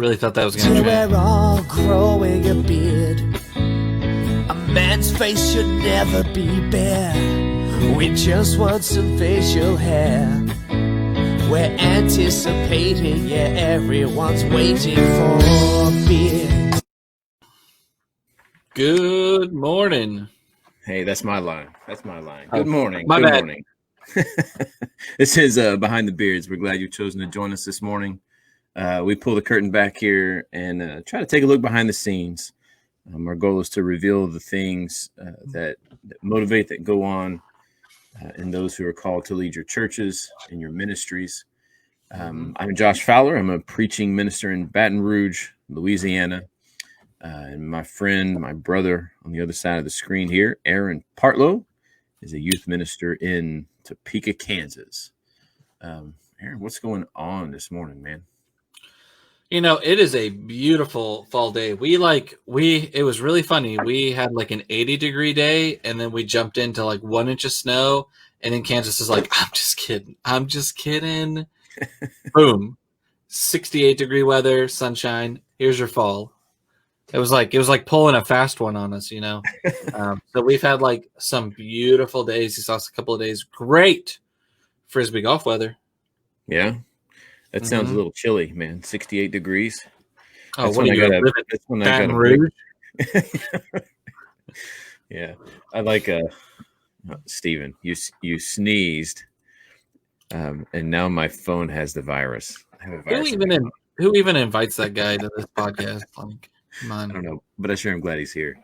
Really thought that was going to We're all growing a beard. A man's face should never be bare. We just want some facial hair. We're anticipating, yeah, everyone's waiting for a beard. Good morning. Hey, that's my line. Good morning. My Good bad. morning. This is Behind the Beards. We're glad you've chosen to join us this morning. We pull the curtain back here and try to take a look behind the scenes. Our goal is to reveal the things that motivate, that go on in those who are called to lead your churches and your ministries. I'm Josh Fowler. I'm a preaching minister in Baton Rouge, Louisiana. And my friend, my brother on the other side of the screen here, Aaron Partlow, is a youth minister in Topeka, Kansas. Aaron, what's going on this morning, man? You know, it is a beautiful fall day. It was really funny. We had like an 80-degree day, and then we jumped into like 1 inch of snow, and then Kansas is like, I'm just kidding. Boom. 68-degree weather, sunshine. Here's your fall. It was like pulling a fast one on us, you know. So we've had like some beautiful days. You saw us a couple of days. Great Frisbee golf weather. Yeah. That sounds a little chilly, man. 68 degrees. Oh, that's what are you going to live in Baton Rouge? Yeah. I like Steven, you sneezed, and now my phone has the virus. I have a virus. Who even invites that guy to this podcast? Like, come on. I don't know, but I sure am glad he's here.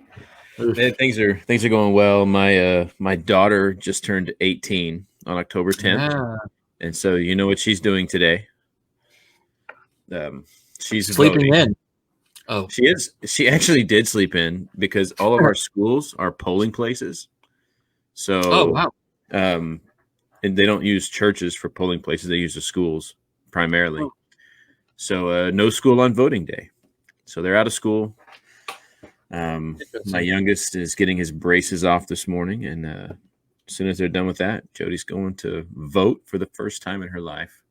Man, things are going well. My daughter just turned 18 on October 10th. Yeah. And so you know what she's doing today? She's sleeping voting. in. Oh, she is. She actually did sleep in because all of our schools are polling places. So, oh wow. And they don't use churches for polling places. They use the schools primarily. Oh. So no school on voting day. So they're out of school. My youngest is getting his braces off this morning, and as soon as they're done with that, Jody's going to vote for the first time in her life.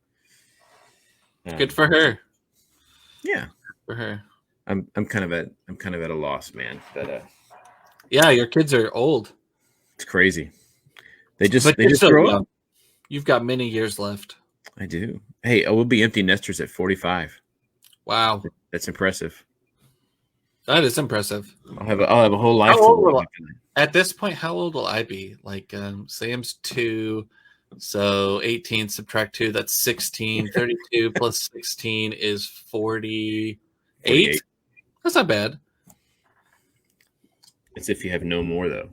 Good for her. Yeah, for her. I'm kind of at a loss, man. But yeah, your kids are old. It's crazy. They just grow up. You've got many years left. I do. Hey, we'll be empty nesters at 45. Wow, that's impressive. That is impressive. I'll have a whole life. At this point, how old will I be? Like Sam's 2, so 18 subtract 2, that's 16. 32 plus 16 is 48. That's not bad. It's if you have no more, though.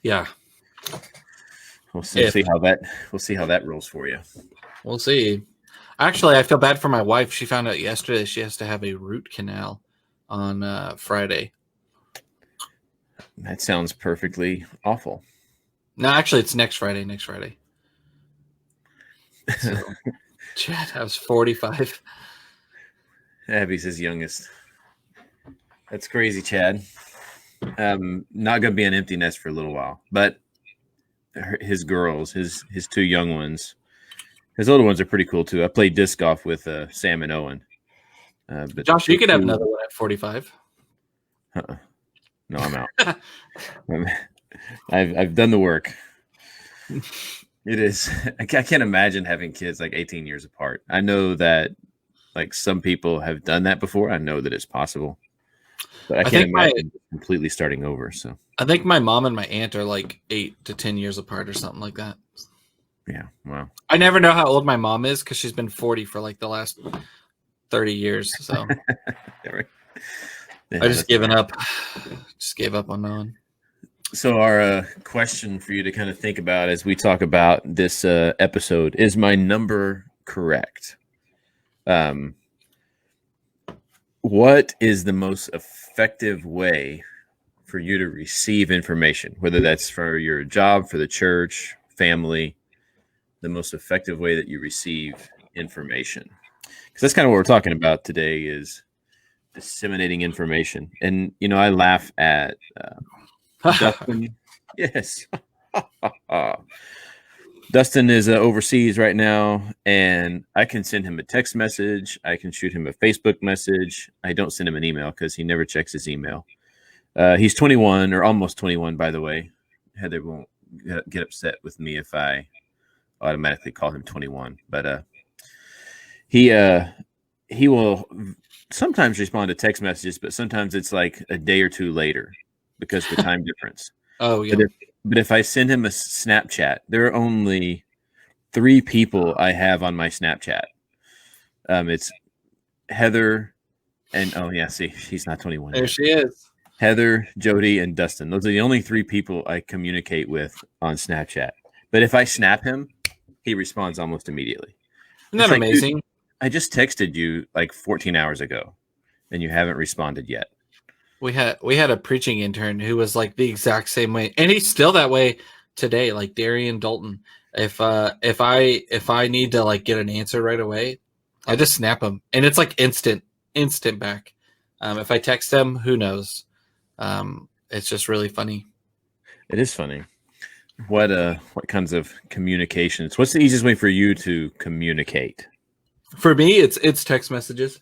Yeah. We'll see how that rolls for you. We'll see. Actually, I feel bad for my wife. She found out yesterday she has to have a root canal on Friday. That sounds perfectly awful. No, actually, it's next Friday. So, Chad, I was 45. Abby's his youngest. That's crazy, Chad. Not going to be an empty nest for a little while, but his girls, his two young ones, his older ones are pretty cool too. I played disc golf with Sam and Owen. But Josh, you could have another one at 45. No, I'm out. I've done the work. It is. I can't imagine having kids like 18 years apart. I know that like some people have done that before. I know that it's possible, but I can't imagine completely starting over. So I think my mom and my aunt are like 8 to 10 years apart or something like that. Yeah. Wow. I never know how old my mom is because she's been 40 for like the last 30 years. So I just given up. Just gave up on knowing. So our question for you to kind of think about as we talk about this episode is: my number correct? What is the most effective way for you to receive information, whether that's for your job, for the church, family? The most effective way that you receive information, because that's kind of what we're talking about today, is disseminating information. And you know, I laugh at Dustin. Yes. Dustin is overseas right now, and I can send him a text message. I can shoot him a Facebook message. I don't send him an email because he never checks his email. He's 21 or almost 21, by the way. Heather won't get upset with me if I automatically call him 21, but he will sometimes respond to text messages, but sometimes it's like a day or two later because of the time difference. Oh yeah. But if I send him a Snapchat, there are only 3 people I have on my Snapchat. It's Heather and see, he's not 21 There yet. she is. Heather, Jody, and Dustin. Those are the only 3 people I communicate with on Snapchat. But if I snap him, he responds almost immediately. Isn't that amazing? Dude, I just texted you like 14 hours ago, and you haven't responded yet. We had a preaching intern who was like the exact same way, and he's still that way today. Like Darian Dalton, if I need to like get an answer right away, I just snap him, and it's like instant back. If I text him, who knows? It's just really funny. It is funny. What kinds of communications? What's the easiest way for you to communicate? For me, it's text messages.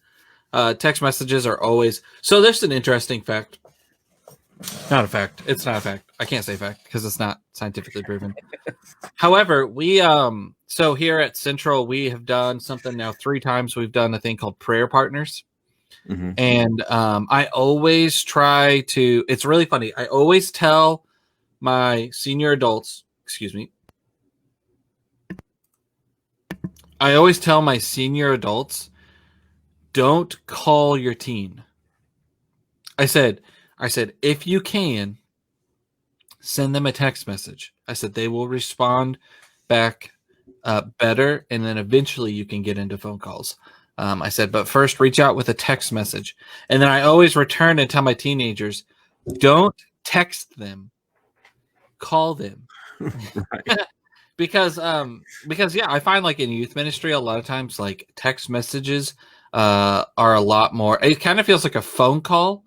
Text messages are always so. There's an interesting fact. Not a fact. It's not a fact. I can't say fact because it's not scientifically proven. However, we so here at Central, we have done something now 3 times. We've done a thing called prayer partners. Mm-hmm. And I always try to. It's really funny. I always tell my senior adults. Excuse me. I always tell my senior adults, don't call your teen. I said, if you can, send them a text message. I said they will respond back better, and then eventually you can get into phone calls. I said, but first reach out with a text message. And then I always return and tell my teenagers, don't text them, call them. because yeah, I find like in youth ministry, a lot of times like text messages are a lot more. It kind of feels like a phone call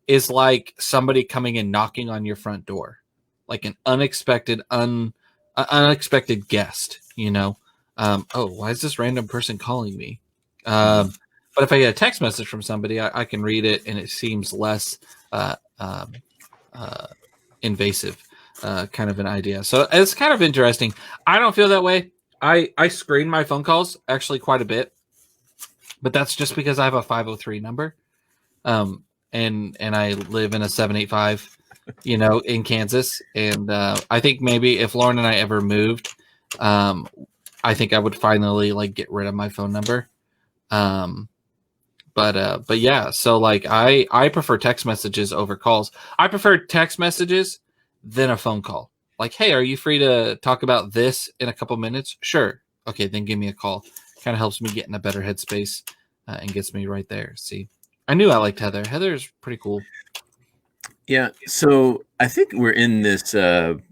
is like somebody coming and knocking on your front door, like an unexpected guest, you know. Oh, why is this random person calling me? But if I get a text message from somebody, I can read it and it seems less invasive, kind of an idea. So it's kind of interesting. I don't feel that way. I screen my phone calls actually quite a bit, but that's just because I have a 503 number. And I live in a 785, you know, in Kansas. And I think maybe if Lauren and I ever moved, I think I would finally like get rid of my phone number. But yeah, so like I prefer text messages over calls. I prefer text messages than a phone call. Like, hey, are you free to talk about this in a couple minutes? Sure. Okay, then give me a call. Kind of helps me get in a better headspace and gets me right there. See, I knew I liked Heather. Heather's pretty cool. Yeah. So I think we're in this kind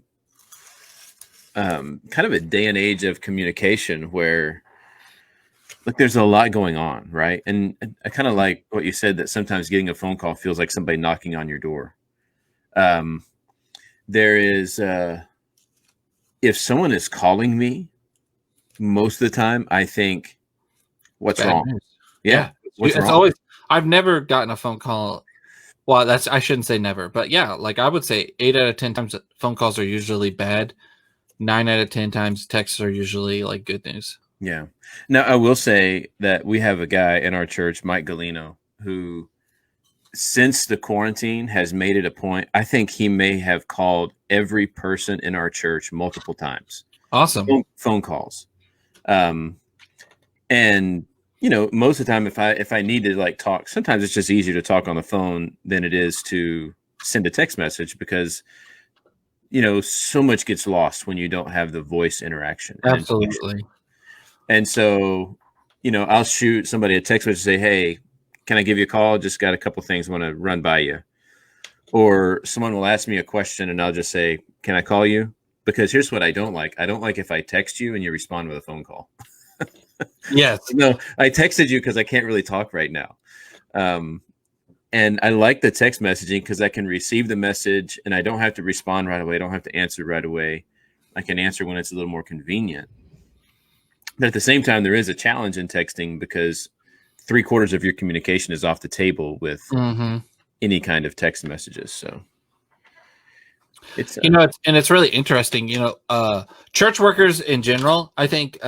of a day and age of communication where like there's a lot going on, right? And I kind of like what you said, that sometimes getting a phone call feels like somebody knocking on your door. There is, if someone is calling me, most of the time I think, what's Bad wrong? news. Yeah. What's It's wrong? always, I've never gotten a phone call. Well, I shouldn't say never, but yeah, like I would say 8 out of 10 times phone calls are usually bad. 9 out of 10 times texts are usually like good news. Yeah. Now, I will say that we have a guy in our church, Mike Galino, who since the quarantine has made it a point. I think he may have called every person in our church multiple times. Awesome. Phone calls. And you know, most of the time if I need to like talk, sometimes it's just easier to talk on the phone than it is to send a text message because you know, so much gets lost when you don't have the voice interaction. Absolutely. And so, you know, I'll shoot somebody a text message and say, hey, can I give you a call? Just got a couple things I want to run by you. Or someone will ask me a question and I'll just say, can I call you? Because here's what I don't like. I don't like if I text you and you respond with a phone call. Yes. No, I texted you because I can't really talk right now. And I like the text messaging because I can receive the message and I don't have to respond right away. I don't have to answer right away. I can answer when it's a little more convenient. But at the same time, there is a challenge in texting because 3/4 of your communication is off the table with any kind of text messages. So it's it's really interesting. Church workers in general, I think,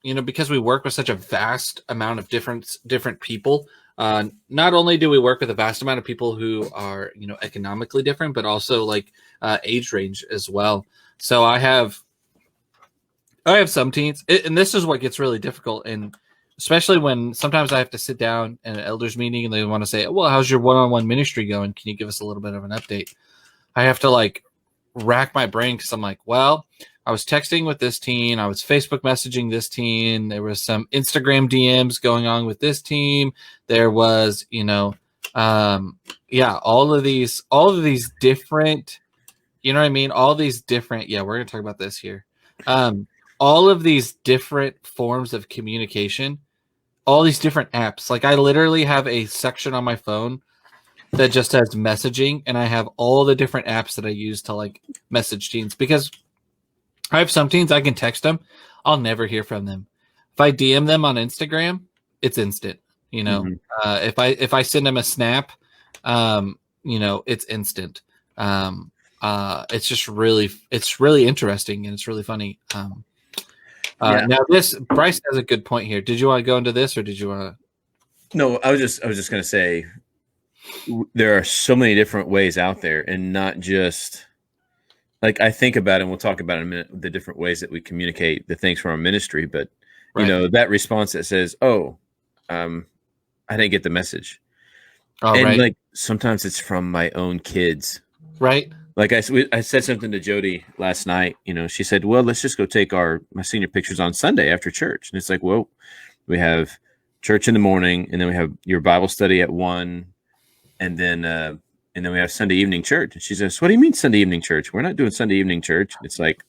because we work with such a vast amount of different people. Not only do we work with a vast amount of people who are economically different, but also like age range as well. So I have some teens, and this is what gets really difficult, and especially when sometimes I have to sit down in an elders meeting and they want to say, well, how's your one-on-one ministry going? Can you give us a little bit of an update? I have to like rack my brain because I'm like, well, I was texting with this teen, I was Facebook messaging this teen, there was some Instagram DMs going on with this team, there was all of these different, you know what I mean, all these different, we're gonna talk about this here, all of these different forms of communication, all these different apps. Like I literally have a section on my phone that just has messaging, and I have all the different apps that I use to like message teens, because I have some teens I can text them, I'll never hear from them. If I DM them on Instagram, it's instant. If I send them a snap, it's instant. It's just it's really interesting and it's really funny. Now this Bryce has a good point here. Did you want to go into this, or did you want to? No, I was just going to say there are so many different ways out there, and not just like I think about it, and we'll talk about in a minute the different ways that we communicate the things from our ministry. But that response that says, "Oh, I didn't get the message," and like sometimes it's from my own kids, right? Like I said something to Jody last night. She said, "Well, let's just go take my senior pictures on Sunday after church." And it's like, well, we have church in the morning, and then we have your Bible study at 1, and then we have Sunday evening church. And she says, "What do you mean Sunday evening church? We're not doing Sunday evening church." It's like,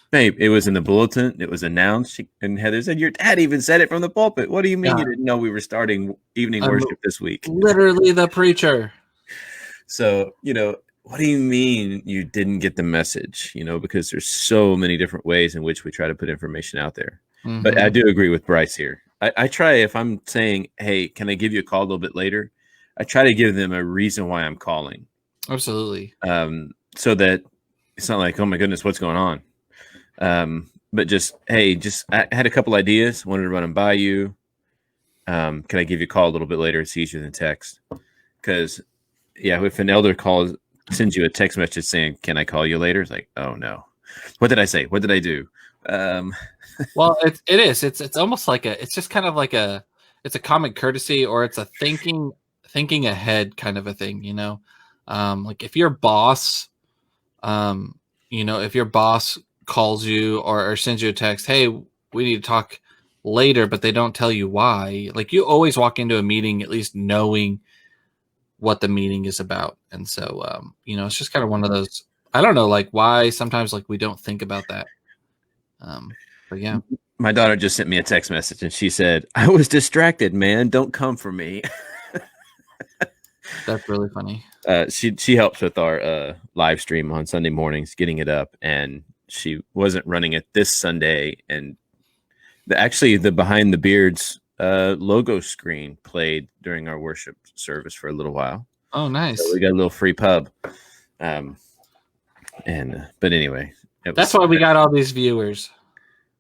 babe, it was in the bulletin. It was announced. And Heather said, "Your dad even said it from the pulpit. What do you mean you didn't know we were starting evening worship this week?" Literally the preacher. So, what do you mean you didn't get the message? Because there's so many different ways in which we try to put information out there. Mm-hmm. But I do agree with Bryce here. I try, if I'm saying, "Hey, can I give you a call a little bit later?" I try to give them a reason why I'm calling. Absolutely. So that it's not like, "Oh my goodness, what's going on?" But just, "Hey, I had a couple ideas, wanted to run them by you. Can I give you a call a little bit later?" It's easier than text. Because, if an elder sends you a text message saying, "Can I call you later?" It's like, oh no, what did I say? What did I do? Well, it is. It's almost like it's just kind of like it's a common courtesy, or it's a thinking ahead kind of a thing, like if your boss, if your boss calls you or sends you a text, "Hey, we need to talk later," but they don't tell you why. Like you always walk into a meeting at least knowing what the meeting is about. And so, it's just kind of one of those, I don't know, like why sometimes like we don't think about that. But yeah. My daughter just sent me a text message and she said, "I was distracted, man. Don't come for me." That's really funny. She helps with our live stream on Sunday mornings, getting it up, and she wasn't running it this Sunday. And the Behind the Beards logo screen played during our worship service for a little while. Oh, nice. So we got a little free pub. But anyway, that's why we got all these viewers.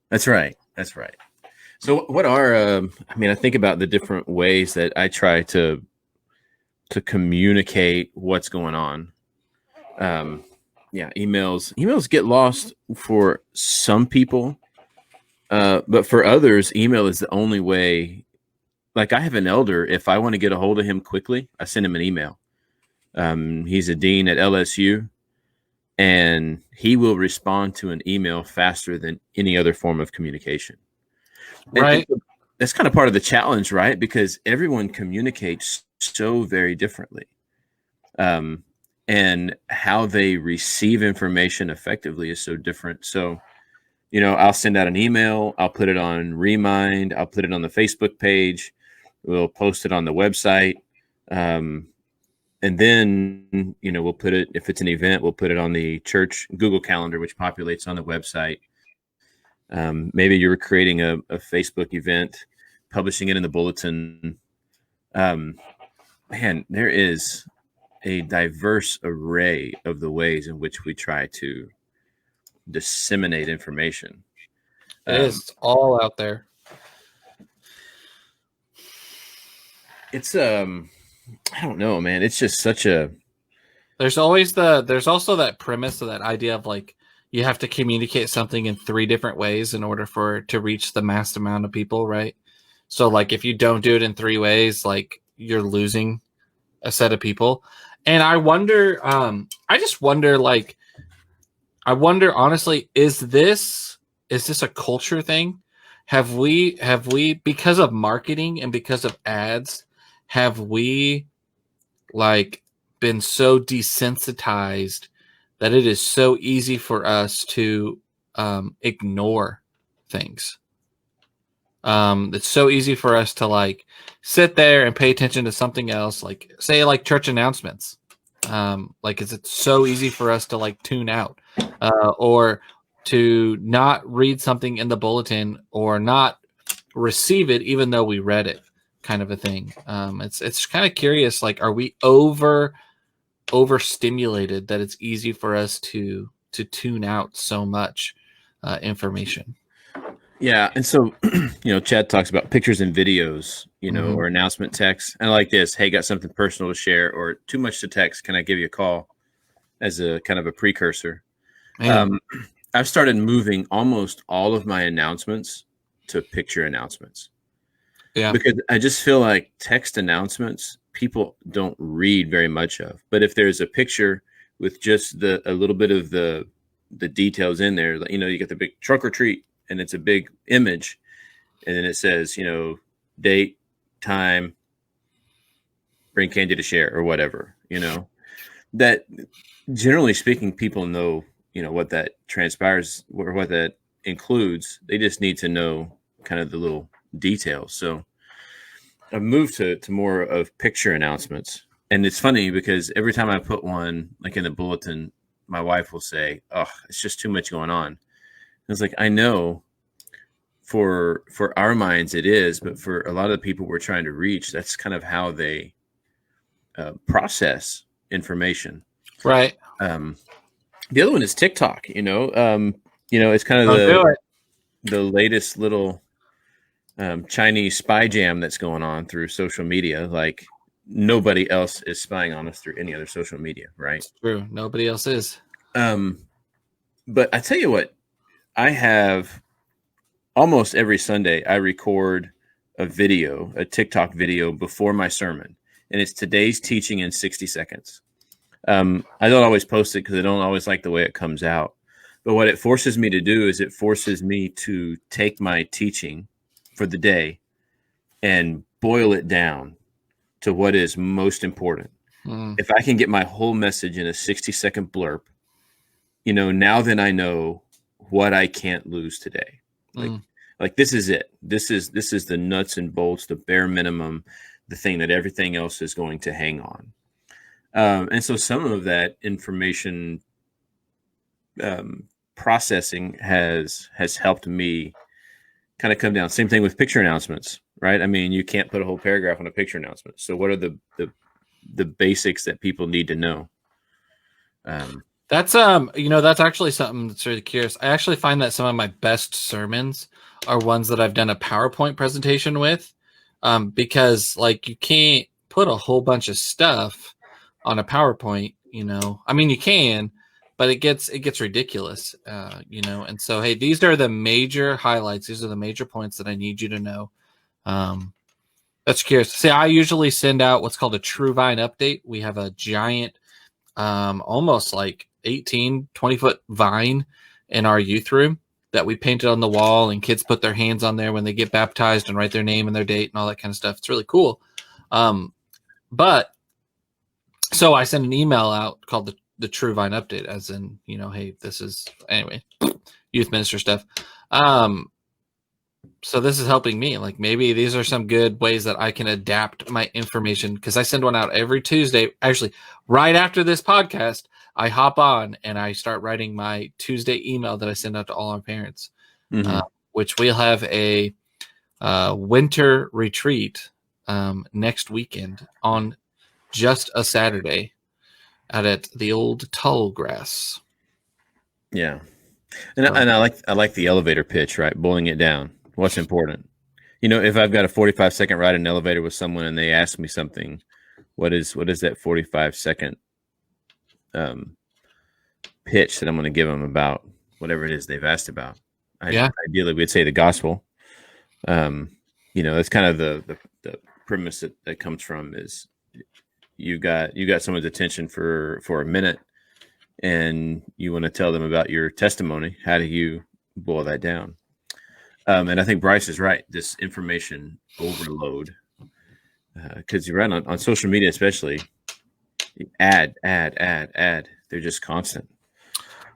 That's right. So what are, I think about the different ways that I try to communicate what's going on. Emails get lost for some people. But for others, email is the only way. Like I have an elder, if I want to get a hold of him quickly, I send him an email. He's a dean at LSU, and he will respond to an email faster than any other form of communication. Right. And that's kind of part of the challenge, right? Because everyone communicates so very differently. And how they receive information effectively is so different. So, I'll send out an email. I'll put it on Remind. I'll put it on the Facebook page. We'll post it on the website. And then, we'll put it, if it's an event, we'll put it on the church Google Calendar, which populates on the website. Maybe you're creating a Facebook event, publishing it in the bulletin. Man, there is a diverse array of the ways in which we try to disseminate information. It is all out there. It's I don't know, man. It's just such a. There's also that premise of that idea of like you have to communicate something in 3 different ways in order for it to reach the mass amount of people, right? So like if you don't do it in 3 ways, like you're losing a set of people. And I wonder, honestly, is this a culture thing? Have we because of marketing and because of ads, have we like been so desensitized that it is so easy for us to ignore things? It's so easy for us to like sit there and pay attention to something else, like say like church announcements. Like is it so easy for us to like tune out or to not read something in the bulletin or not receive it even though we read it, kind of a thing. It's kind of curious, like are we overstimulated that it's easy for us to tune out so much information? Yeah. And so, Chad talks about pictures and videos, or announcement text. And I like this, hey, got something personal to share, or too much to text. Can I give you a call, as a kind of a precursor? I've started moving almost all of my announcements to picture announcements. Yeah. Because I just feel like text announcements, people don't read very much of. But if there's a picture with just a little bit of the details in there, you get the big trunk or treat, and it's a big image, and then it says, date, time, bring candy to share, or whatever, that generally speaking, people know, what that transpires or what that includes. They just need to know kind of the little details. So I've moved to more of picture announcements. And it's funny because every time I put one like in the bulletin, my wife will say, oh, it's just too much going on. It's like, I know for our minds it is, but for a lot of the people we're trying to reach, that's kind of how they process information. Right. The other one is TikTok, it's kind of the latest little Chinese spy jam that's going on through social media. Like nobody else is spying on us through any other social media, right? It's true. Nobody else is. But I tell you what, I have almost every Sunday, I record a TikTok video before my sermon, and it's today's teaching in 60 seconds. I don't always post it because I don't always like the way it comes out. But what it forces me to do is it forces me to take my teaching for the day and boil it down to what is most important. If I can get my whole message in a 60-second blurb, now then I know what I can't lose today. Like this is it. This is the nuts and bolts, the bare minimum, the thing that everything else is going to hang on. And so some of that information processing has helped me kind of come down. Same thing with picture announcements, right? I mean, you can't put a whole paragraph on a picture announcement. So what are the basics that people need to know? That's that's actually something that's really curious. I actually find that some of my best sermons are ones that I've done a PowerPoint presentation with, because like you can't put a whole bunch of stuff on a PowerPoint, I mean, you can, but it gets ridiculous, and so, hey, these are the major highlights. These are the major points that I need you to know. That's curious. See, I usually send out what's called a True Vine update. We have a giant, almost like 20 foot vine in our youth room that we painted on the wall, and kids put their hands on there when they get baptized and write their name and their date and all that kind of stuff. It's really cool. But so I send an email out called the True Vine update, as in, hey, this is, anyway, youth minister stuff. so this is helping me. Like maybe these are some good ways that I can adapt my information, because I send one out every Tuesday. Actually, right after this podcast, I hop on and I start writing my Tuesday email that I send out to all our parents, which we'll have a winter retreat next weekend on just a Saturday out at the old tall grass. Yeah. And I like the elevator pitch, right? Boiling it down. What's important? You know, if I've got a 45-second ride in an elevator with someone and they ask me something, what is that 45-second pitch that I'm going to give them about whatever it is they've asked about? Ideally, we'd say the gospel. You know, that's kind of the premise that comes from is you got someone's attention for a minute, and you want to tell them about your testimony. How do you boil that down? And I think Bryce is right. This information overload, because you're right on social media, especially ad. They're just constant.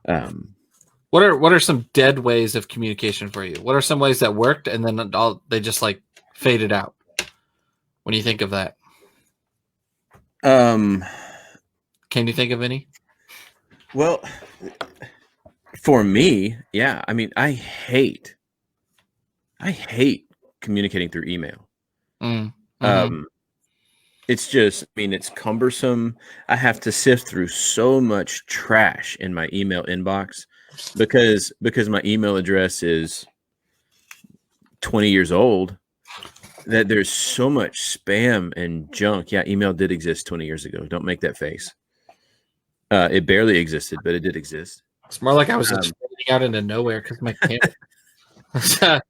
What are some dead ways of communication for you? What are some ways that worked and then they just like faded out? When you think of that, can you think of any? Well, for me, yeah. I mean, I hate communicating through email. It's just, I mean, it's cumbersome. I have to sift through so much trash in my email inbox because my email address is 20 years old, that there's so much spam and junk. Yeah, email did exist 20 years ago. Don't make that face. It barely existed, but it did exist. It's more like I was fading out into nowhere because my camera.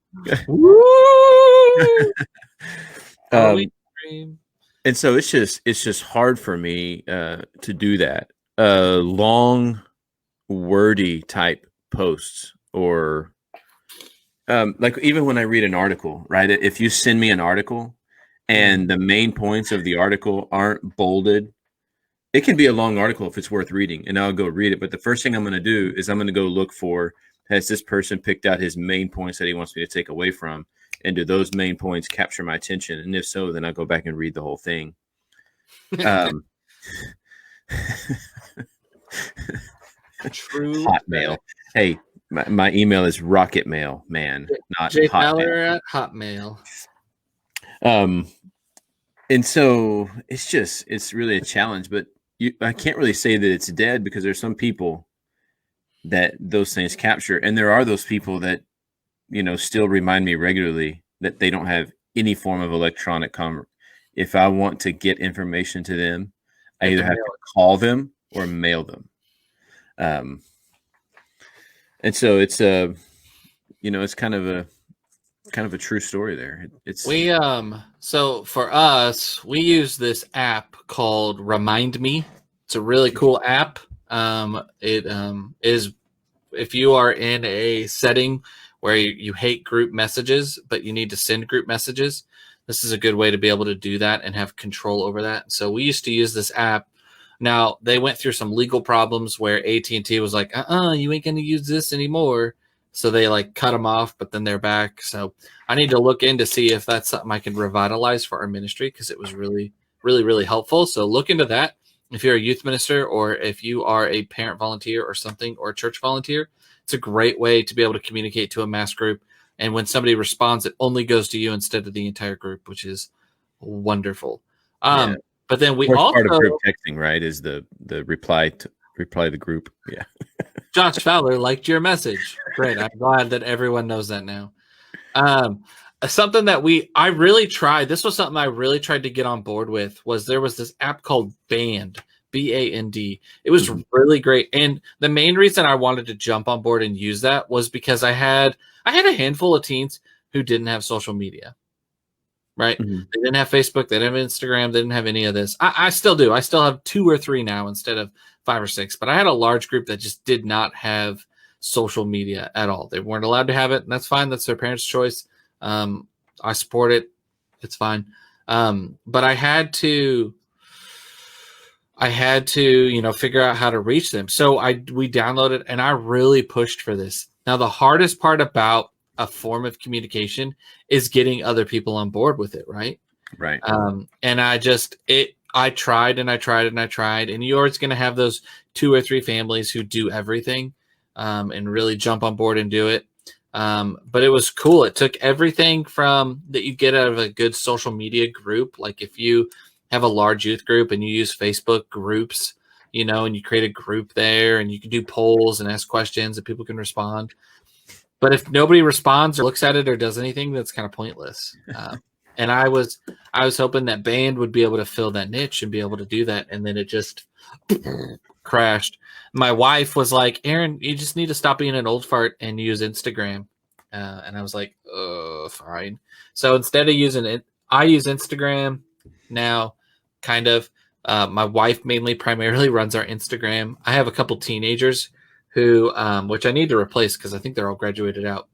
And so it's just hard for me to do that. Long, wordy type posts, or like even when I read an article, right? If you send me an article and the main points of the article aren't bolded, it can be a long article if it's worth reading, and I'll go read it. But the first thing I'm going to do is I'm going to go look for, has this person picked out his main points that he wants me to take away from? And do those main points capture my attention? And if so, then I'll go back and read the whole thing. True. Hotmail. Hey, my email is Rocket Mail, man, not Jay Hotmail. Fowler at Hotmail. And so it's really a challenge, but I can't really say that it's dead, because there's some people that those things capture. And there are those people that, you know, still remind me regularly that they don't have any form of electronic commerce. If I want to get information to them, I either have to call them or mail them. And so it's it's kind of a true story there. So for us, we use this app called Remind Me. It's a really cool app. It is, if you are in a setting where you hate group messages, but you need to send group messages, this is a good way to be able to do that and have control over that. So we used to use this app. Now, they went through some legal problems where AT&T was like, you ain't going to use this anymore. So they like cut them off, but then they're back. So I need to look in to see if that's something I can revitalize for our ministry, because it was really, really, really helpful. So look into that. If you're a youth minister, or if you are a parent volunteer or something, or a church volunteer, it's a great way to be able to communicate to a mass group. And when somebody responds, it only goes to you instead of the entire group, which is wonderful. Yeah. But then we Part also of group texting, right, is the reply to the group. Yeah. Josh Fowler liked your message. Great. I'm glad that everyone knows that now. Something that I really tried. This was something I really tried to get on board with. There was this app called Band, BAND. It was really great. And the main reason I wanted to jump on board and use that was because I had a handful of teens who didn't have social media. Right? Mm-hmm. They didn't have Facebook. They didn't have Instagram. They didn't have any of this. I still do. I still have 2 or 3 now instead of 5 or 6. But I had a large group that just did not have social media at all. They weren't allowed to have it. And that's fine. That's their parents' choice. I support it. It's fine. But I had to, figure out how to reach them. So we downloaded, and I really pushed for this. Now, the hardest part about a form of communication is getting other people on board with it, right? Right. And I tried and I tried and I tried, and you're always going to have those 2 or 3 families who do everything and really jump on board and do it. But it was cool. It took everything from that you get out of a good social media group. Like if you have a large youth group and you use Facebook groups, and you create a group there and you can do polls and ask questions and people can respond. But if nobody responds or looks at it or does anything, that's kind of pointless. And I was hoping that band would be able to fill that niche and be able to do that. And then it just crashed. My wife was like, Aaron, you just need to stop being an old fart and use Instagram. And I was like, oh, fine. So instead of using it, I use Instagram now, kind of. My wife primarily runs our Instagram. I have a couple teenagers who, which I need to replace because I think they're all graduated out.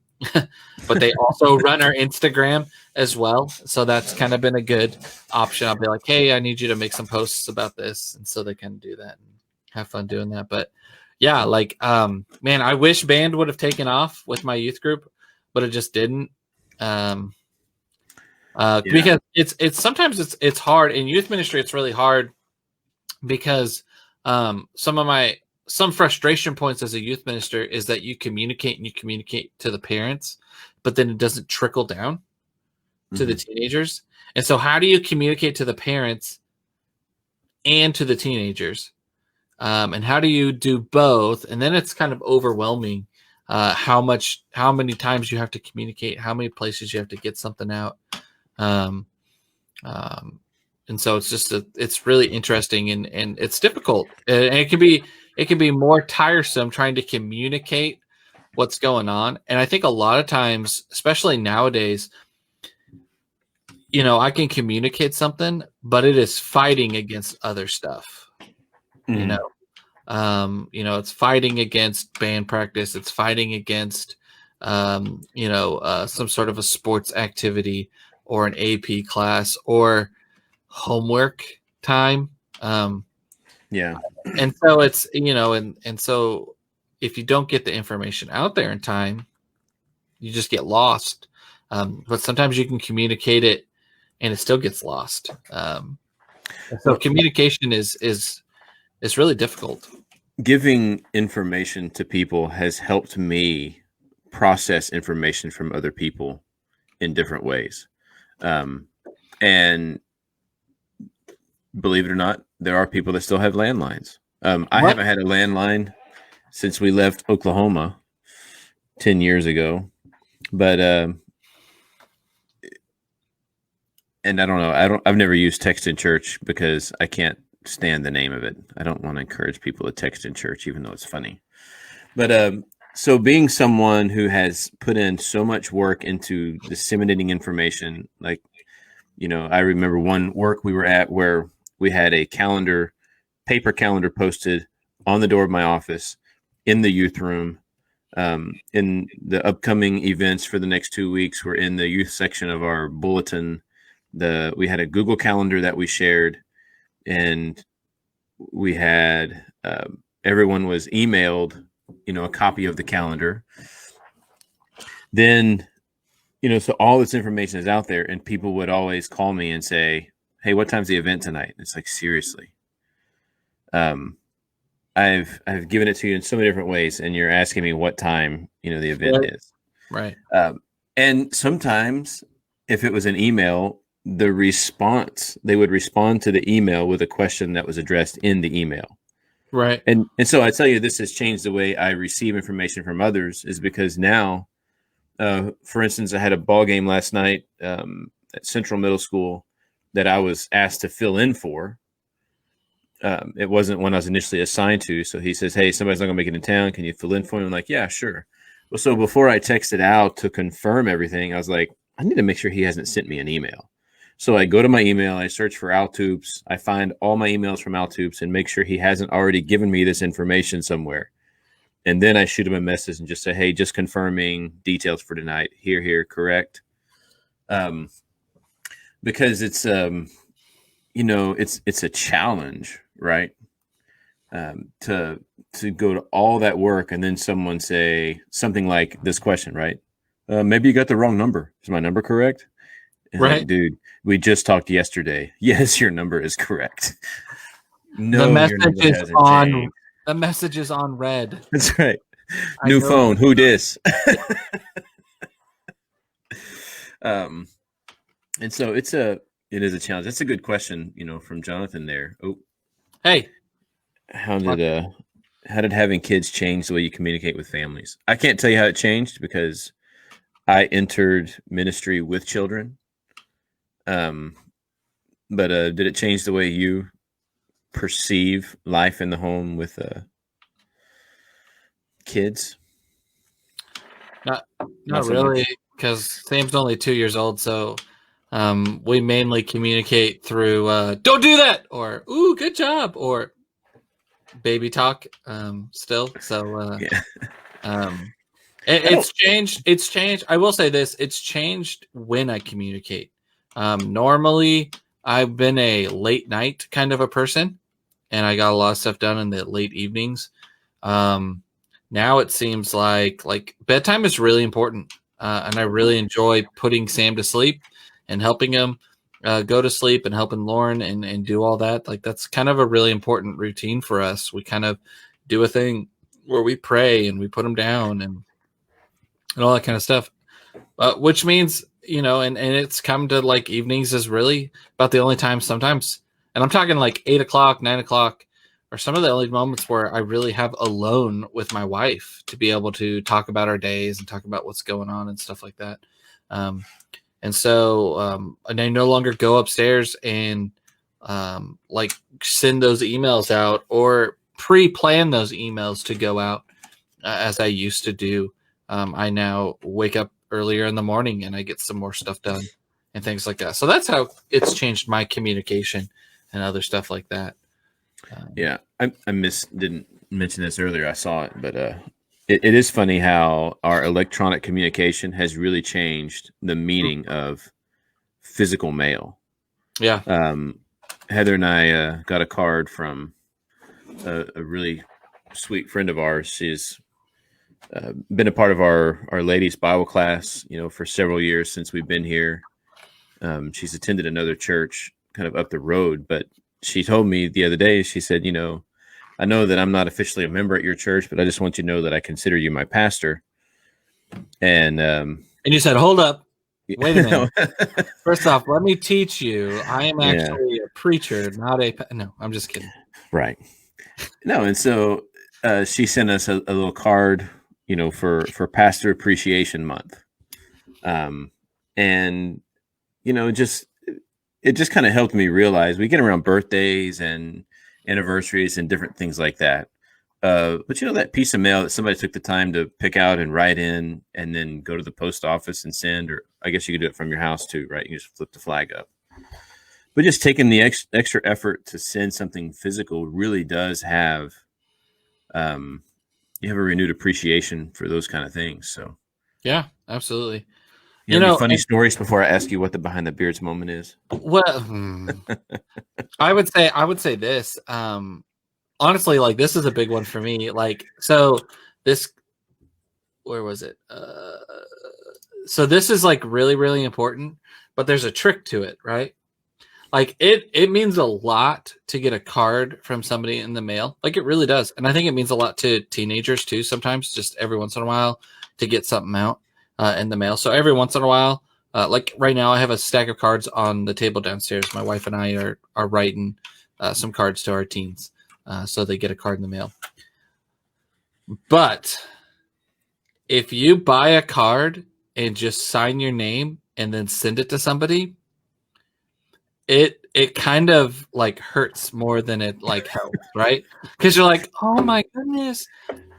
But they also run our Instagram as well. So that's kind of been a good option. I'll be like, hey, I need you to make some posts about this. And so they can do that and have fun doing that. But yeah, like, man, I wish band would have taken off with my youth group, but it just didn't. Because it's sometimes it's hard in youth ministry. It's really hard because some frustration points as a youth minister is that you communicate to the parents, but then it doesn't trickle down to the teenagers. And so how do you communicate to the parents and to the teenagers? And how do you do both? And then it's kind of overwhelming how many times you have to communicate, how many places you have to get something out. And so it's really interesting and it's difficult. And it can be more tiresome trying to communicate what's going on. And I think a lot of times, especially nowadays, I can communicate something, but it is fighting against other stuff. It's fighting against band practice. It's fighting against, some sort of a sports activity or an AP class or homework time. And so it's, and so if you don't get the information out there in time, you just get lost. But sometimes you can communicate it and it still gets lost. So communication is really difficult. Giving information to people has helped me process information from other people in different ways. And believe it or not, there are people that still have landlines. I haven't had a landline since we left Oklahoma 10 years ago, but, and I don't know, I've never used text in church because I can't stand the name of it. I don't want to encourage people to text in church, even though it's funny. But, so being someone who has put in so much work into disseminating information, like, I remember one work we were at where we had a paper calendar posted on the door of my office in the youth room. In the upcoming events for the next 2 weeks, we're in the youth section of our bulletin. We had a Google Calendar that we shared, and we had everyone was emailed, a copy of the calendar. Then, so all this information is out there, and people would always call me and say, hey, what time's the event tonight? It's like, seriously. I've given it to you in so many different ways, and you're asking me what time, the event is. Right. And sometimes if it was an email, they would respond to the email with a question that was addressed in the email. Right. And so I tell you, this has changed the way I receive information from others, is because now, for instance, I had a ball game last night at Central Middle School that I was asked to fill in for. It wasn't one I was initially assigned to. So he says, hey, somebody's not going to make it in town. Can you fill in for me? I'm like, yeah, sure. Well, so before I texted out to confirm everything, I was like, I need to make sure he hasn't sent me an email. So I go to my email, I search for Al Toops, I find all my emails from Al Toops and make sure he hasn't already given me this information somewhere. And then I shoot him a message and just say, hey, just confirming details for tonight. Here, correct. Because it's, it's a challenge, right? To go to all that work and then someone say something like this question, right? Maybe you got the wrong number. Is my number correct? And Right. like, dude, we just talked yesterday. Yes, your number is correct. No, The your number message is hasn't on. changed. The message is on red. That's right. I New know. phone. Who dis? And so it is a challenge. That's a good question, from Jonathan there. Oh, Hey, how did having kids change the way you communicate with families? I can't tell you how it changed because I entered ministry with children. But did it change the way you perceive life in the home with kids? not so really, much? because Sam's only 2 years old, so we mainly communicate through "Don't do that" or "Ooh, good job" or baby talk. Still, so Yeah. it's changed. It's changed. I will say this: it's changed when I communicate. Normally, I've been a late night kind of a person, and I got a lot of stuff done in the late evenings. Now it seems like bedtime is really important, and I really enjoy putting Sam to sleep and helping him go to sleep and helping Lauren and do all that. Like that's kind of a really important routine for us. We kind of do a thing where we pray and we put him down and all that kind of stuff, which means and it's come to like evenings is really about the only time sometimes, and I'm talking like 8 o'clock, 9 o'clock, or some of the only moments where I really have alone with my wife to be able to talk about our days and talk about what's going on and stuff like that. And so and I no longer go upstairs and like send those emails out or pre-plan those emails to go out as I used to do. I now wake up earlier in the morning and I get some more stuff done and things like that. So that's how it's changed my communication and other stuff like that. Yeah, I didn't mention this earlier. I saw it, but it is funny how our electronic communication has really changed the meaning of physical mail. Yeah. Heather and I got a card from a really sweet friend of ours. She's been a part of our ladies' Bible class, for several years since we've been here. She's attended another church kind of up the road, but she told me the other day, she said, I know that I'm not officially a member at your church, but I just want you to know that I consider you my pastor. And you said, hold up. Wait a minute. First off, let me teach you. I am actually a preacher, not a... No, I'm just kidding. Right. No, and so she sent us a little card, for Pastor Appreciation Month. And, it just kind of helped me realize we get around birthdays and anniversaries and different things like that. But that piece of mail that somebody took the time to pick out and write in and then go to the post office and send, or I guess you could do it from your house too, right? You just flip the flag up. But just taking the extra effort to send something physical really does have, you have a renewed appreciation for those kind of things. So yeah, absolutely. You have any funny stories before I ask you what the behind the beards moment is? Well, I would say this. Honestly, like this is a big one for me. Like, so this, where was it? So this is like really, really important, but there's a trick to it, right? Like it means a lot to get a card from somebody in the mail. Like it really does. And I think it means a lot to teenagers too. Sometimes just every once in a while to get something out in the mail. So every once in a while, like right now I have a stack of cards on the table downstairs. My wife and I are writing some cards to our teens. So they get a card in the mail. But if you buy a card and just sign your name and then send it to somebody, it kind of like hurts more than it like helps, right? Because you're like, oh my goodness,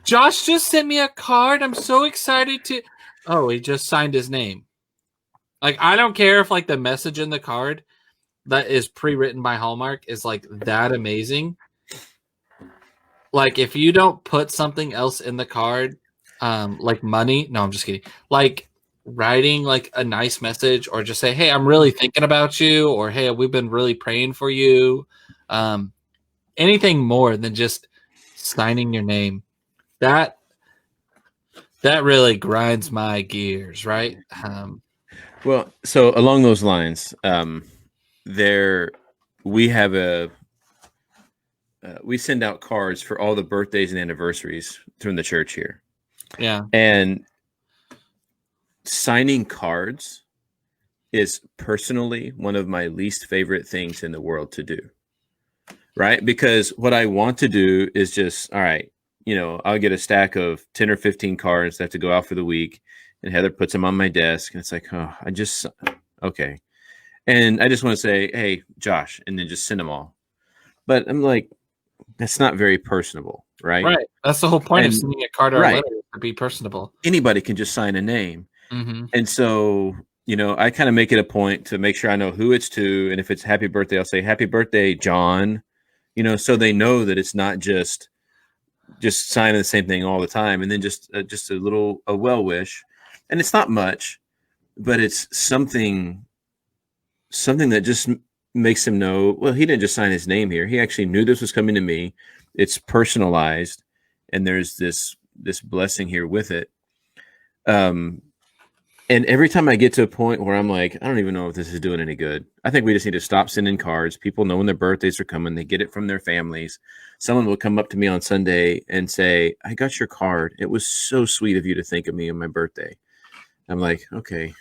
Josh just sent me a card. I'm so excited to. Oh, he just signed his name. Like, I don't care if like the message in the card that is pre-written by Hallmark is like that amazing. Like, if you don't put something else in the card, like money. No, I'm just kidding. Like writing like a nice message, or just say, hey, I'm really thinking about you, or hey, we've been really praying for you. Anything more than just signing your name. That that really grinds my gears, right? Well, so along those lines, there we have we send out cards for all the birthdays and anniversaries from the church here, Yeah. and signing cards is personally one of my least favorite things in the world to do. Right? Because what I want to do is just, all right, I'll get a stack of 10 or 15 cards that have to go out for the week, and Heather puts them on my desk, and it's like, oh, okay. And I just want to say, hey, Josh, and then just send them all. But I'm like, that's not very personable, right? Right. That's the whole point of sending a card or a letter, to be personable. Anybody can just sign a name. Mm-hmm. And so, I kind of make it a point to make sure I know who it's to. And if it's happy birthday, I'll say, happy birthday, John. So they know that it's not just signing the same thing all the time, and then just a well wish, and it's not much, but it's something that just makes him know. Well, he didn't just sign his name here; he actually knew this was coming to me. It's personalized, and there's this blessing here with it. And every time I get to a point where I'm like, I don't even know if this is doing any good. I think we just need to stop sending cards. People know when their birthdays are coming. They get it from their families. Someone will come up to me on Sunday and say, I got your card. It was so sweet of you to think of me on my birthday. I'm like, okay,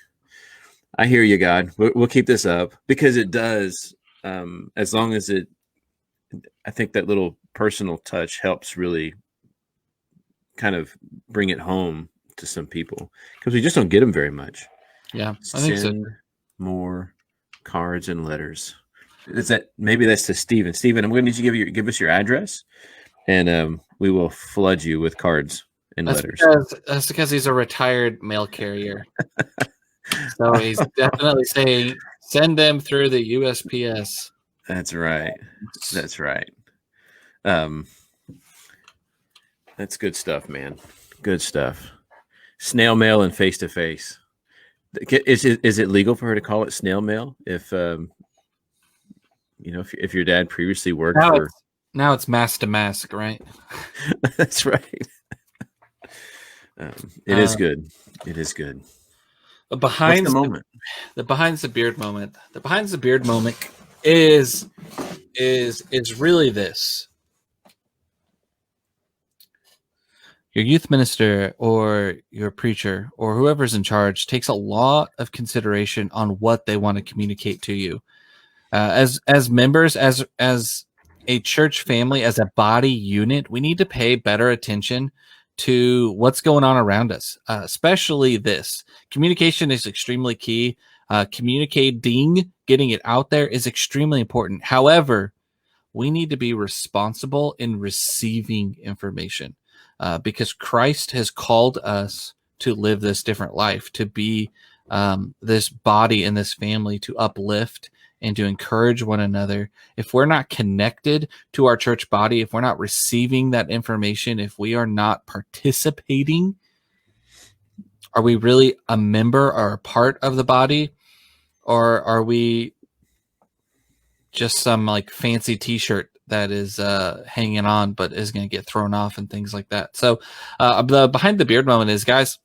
I hear you, God. We'll keep this up, because it does. As long as I think that little personal touch helps really kind of bring it home to some people, because we just don't get them very much. Yeah, I think so. More cards and letters. Maybe that's to Stephen. Stephen, I'm going to need you to give us your address, and we will flood you with cards and letters. That's because he's a retired mail carrier. So he's definitely saying, send them through the USPS. That's right. That's right. That's good stuff, man. Good stuff. Snail mail and face to face. Is it legal for her to call it snail mail if if your dad previously worked now it's mask to mask, right? That's right. It is good. It is good. Behind the moment, the behind the beard moment is really this. Your youth minister or your preacher or whoever's in charge takes a lot of consideration on what they want to communicate to you. As members, as a church family, as a body unit, we need to pay better attention to what's going on around us, especially this. Communication is extremely key. Communicating, getting it out there is extremely important. However, we need to be responsible in receiving information. Because Christ has called us to live this different life, to be this body and this family, to uplift and to encourage one another. If we're not connected to our church body, if we're not receiving that information, if we are not participating, are we really a member or a part of the body? Or are we just some like fancy t-shirt that is hanging on but is going to get thrown off and things like that? So the behind the beard moment is, guys,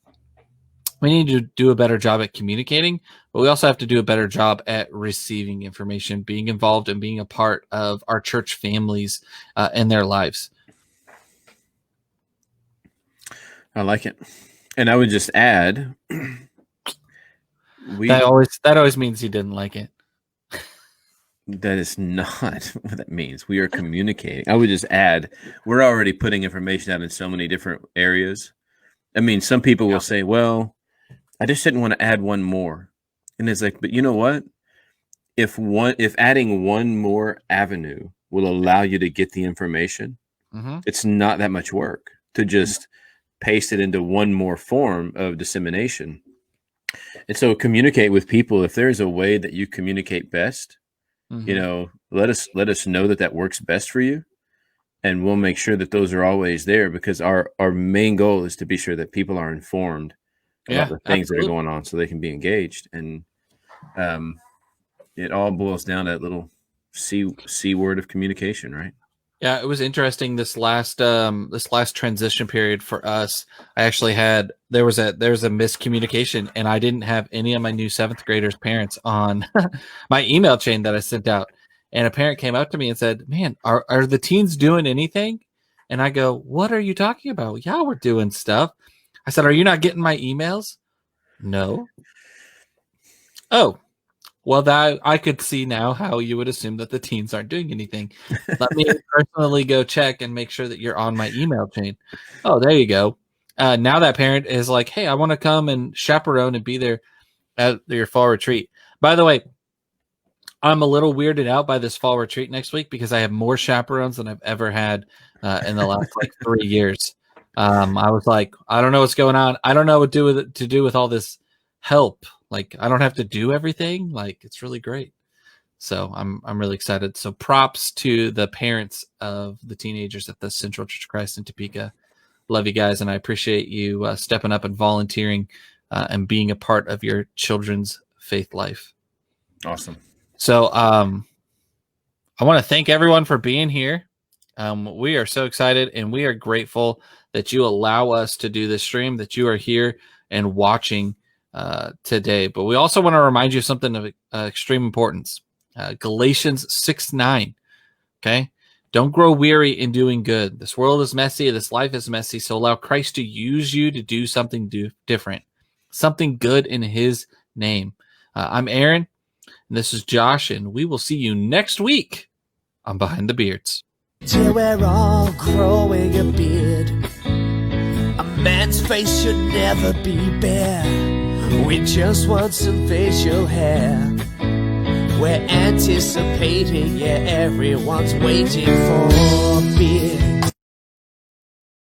we need to do a better job at communicating, but we also have to do a better job at receiving information, being involved and being a part of our church families and their lives. I like it. And I would just add, that always means he didn't like it. That is not what that means. We are communicating. I would just add, we're already putting information out in so many different areas. I mean, some people will say, well, I just didn't want to add one more. And it's like, but you know what? If adding one more avenue will allow you to get the information, it's not that much work to just paste it into one more form of dissemination. And so communicate with people. If there's a way that you communicate best, let us know that works best for you, and we'll make sure that those are always there, because our main goal is to be sure that people are informed about the things that are going on so they can be engaged. And it all boils down to that little C word of communication, right? Yeah, it was interesting this last transition period for us. I actually had there was a miscommunication, and I didn't have any of my new 7th graders' parents on my email chain that I sent out. And a parent came up to me and said, "Man, are the teens doing anything?" And I go, "What are you talking about?" "Yeah, we're doing stuff." I said, "Are you not getting my emails?" "No." "Oh, well, that I could see now how you would assume that the teens aren't doing anything. Let me personally go check and make sure that you're on my email chain." "Oh, there you go." Now that parent is like, "Hey, I want to come and chaperone and be there at your fall retreat." By the way, I'm a little weirded out by this fall retreat next week because I have more chaperones than I've ever had in the last like 3 years. I was like, I don't know what's going on. I don't know what to do with all this help. Like, I don't have to do everything. Like, it's really great. So I'm really excited. So props to the parents of the teenagers at the Central Church of Christ in Topeka. Love you guys, and I appreciate you stepping up and volunteering and being a part of your children's faith life. Awesome. So I want to thank everyone for being here. We are so excited, and we are grateful that you allow us to do this stream, that you are here and watching today. But we also want to remind you of something of extreme importance. Galatians 6:9. Okay? Don't grow weary in doing good. This world is messy. This life is messy. So allow Christ to use you to do something different, something good in his name. I'm Aaron. And this is Josh, and we will see you next week on Behind the Beards. Till we're all growing a beard. A man's face should never be bare. We just want some facial hair. We're anticipating, yeah, everyone's waiting for a beard.